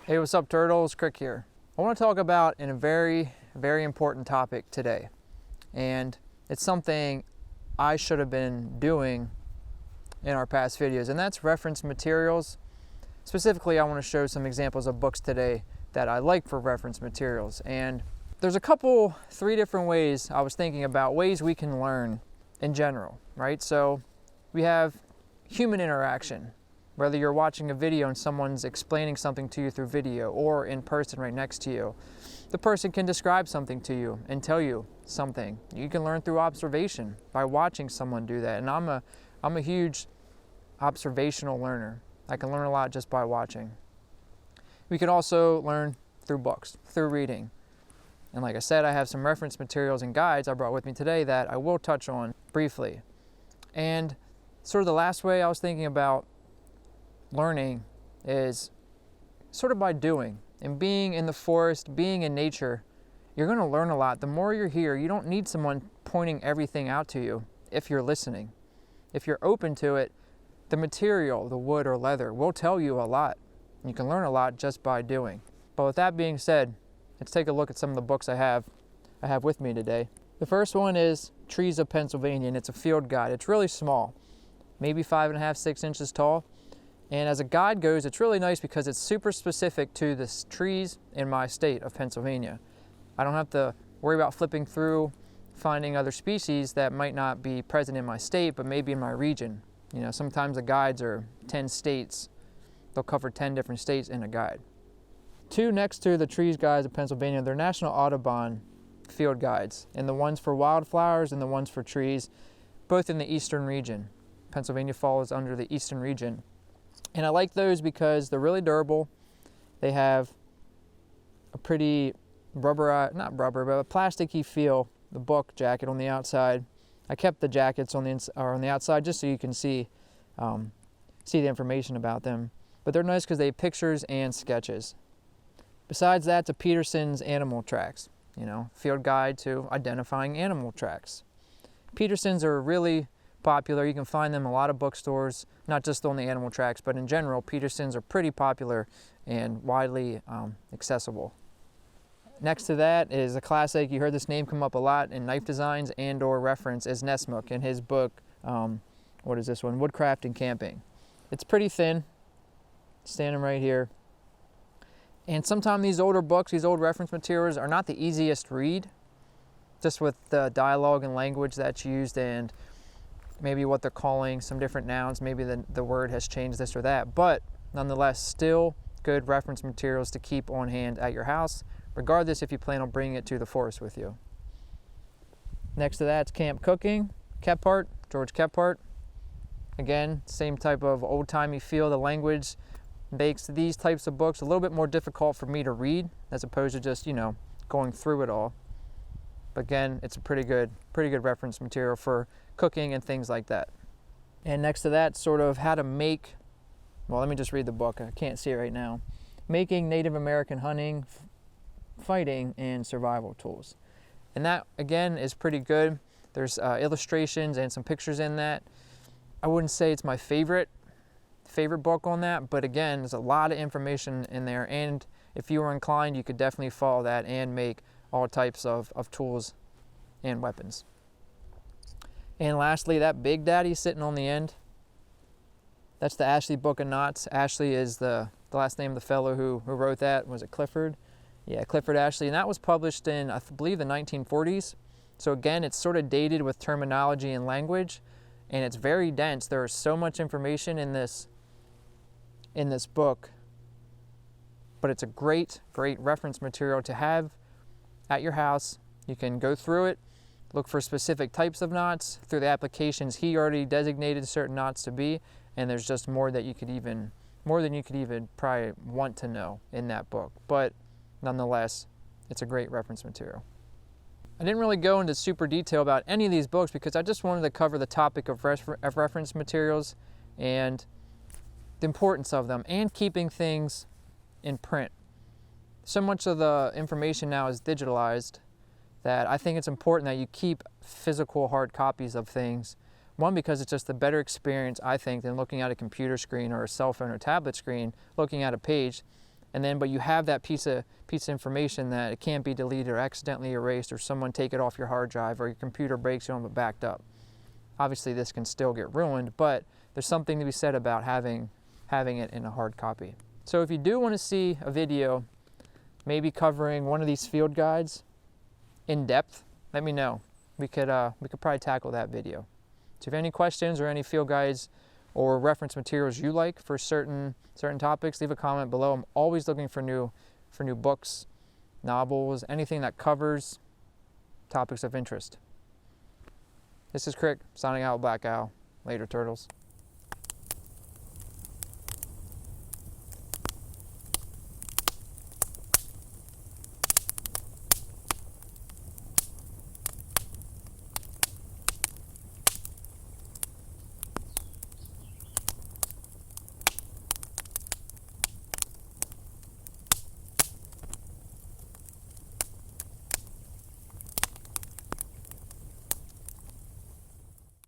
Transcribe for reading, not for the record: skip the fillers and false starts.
Hey, what's up, turtles? Crick here. I want to talk about a very important topic today, and it's something I should have been doing in our past videos, and that's reference materials. Specifically, I want to show some examples of books today that I like for reference materials, and there's three different ways I was thinking about ways we can learn in general, right? So we have human interaction. Whether you're watching a video and someone's explaining something to you through video or in person right next to you, the person can describe something to you and tell you something. You can learn through observation by watching someone do that. And I'm a huge observational learner. I can learn a lot just by watching. We can also learn through books, through reading. And like I said, I have some reference materials and guides I brought with me today that I will touch on briefly. And sort of the last way I was thinking about learning is sort of by doing and being in the forest, being in nature. You're going to learn a lot. The more you're here, you don't need someone pointing everything out to you if you're listening. If you're open to it, the material, the wood or leather, will tell you a lot. You can learn a lot just by doing. But with that being said, let's take a look at some of the books I have with me today. The first one is Trees of Pennsylvania, and it's a field guide. It's really small, maybe 5.5, 6 inches tall. And as a guide goes, it's really nice because it's super specific to the trees in my state of Pennsylvania. I don't have to worry about flipping through, finding other species that might not be present in my state, but maybe in my region. You know, sometimes the guides are 10 states. They'll cover 10 different states in a guide. Two next to the Trees Guides of Pennsylvania, they're National Audubon field guides, and the ones for wildflowers and the ones for trees, both in the eastern region. Pennsylvania falls under the eastern region. And I like those because they're really durable. They have a pretty not rubber, but a plasticky feel. The book jacket on the outside. I kept the jackets on the outside just so you can see the information about them. But they're nice because they have pictures and sketches. Besides that, the Petersons animal tracks. You know, field guide to identifying animal tracks. Petersons are really popular. You can find them in a lot of bookstores, not just on the animal tracks, but in general, Petersons are pretty popular and widely accessible. Next to that is a classic. You heard this name come up a lot in knife designs and or reference is Nessmuk in his book, what is this one? Woodcraft and Camping. It's pretty thin, standing right here. And sometimes these older books, these old reference materials are not the easiest read, just with the dialogue and language that's used and maybe what they're calling some different nouns, maybe the word has changed this or that, but nonetheless still good reference materials to keep on hand at your house, regardless if you plan on bringing it to the forest with you. Next to that's Camp Cooking, Kephart, George Kephart. Again, same type of old-timey feel. The language makes these types of books a little bit more difficult for me to read as opposed to just, going through it all. But again, it's a pretty good reference material for cooking and things like that. And next to that, sort of how to make, well, let me just read the book. I can't see it right now. Making Native American Hunting, Fighting, and Survival Tools. And that, again, is pretty good. There's illustrations and some pictures in that. I wouldn't say it's my favorite book on that, but again, there's a lot of information in there, and if you were inclined, you could definitely follow that and make all types of tools and weapons. And lastly, that Big Daddy sitting on the end, that's the Ashley Book of Knots. Ashley is the last name of the fellow who wrote that. Was it Clifford? Yeah, Clifford Ashley. And that was published in, I believe, the 1940s. So again, it's sort of dated with terminology and language, and it's very dense. There is so much information in this book, but it's a great reference material to have at your house. You can go through it, look for specific types of knots through the applications he already designated certain knots to be, and there's just more than you could even probably want to know in that book. But nonetheless, it's a great reference material. I didn't really go into super detail about any of these books because I just wanted to cover the topic of reference materials and the importance of them and keeping things in print. So much of the information now is digitalized that I think it's important that you keep physical hard copies of things. One, because it's just a better experience, I think, than looking at a computer screen or a cell phone or tablet screen, looking at a page. but you have that piece of information that it can't be deleted or accidentally erased, or someone take it off your hard drive, or your computer breaks, you don't have it backed up. Obviously this can still get ruined, but there's something to be said about having it in a hard copy. So if you do want to see a video maybe covering one of these field guides in depth, let me know. We could probably tackle that video. So if you have any questions or any field guides or reference materials you like for certain topics, leave a comment below. I'm always looking for new books, novels, anything that covers topics of interest. This is Crick, signing out, Black Owl. Later, turtles.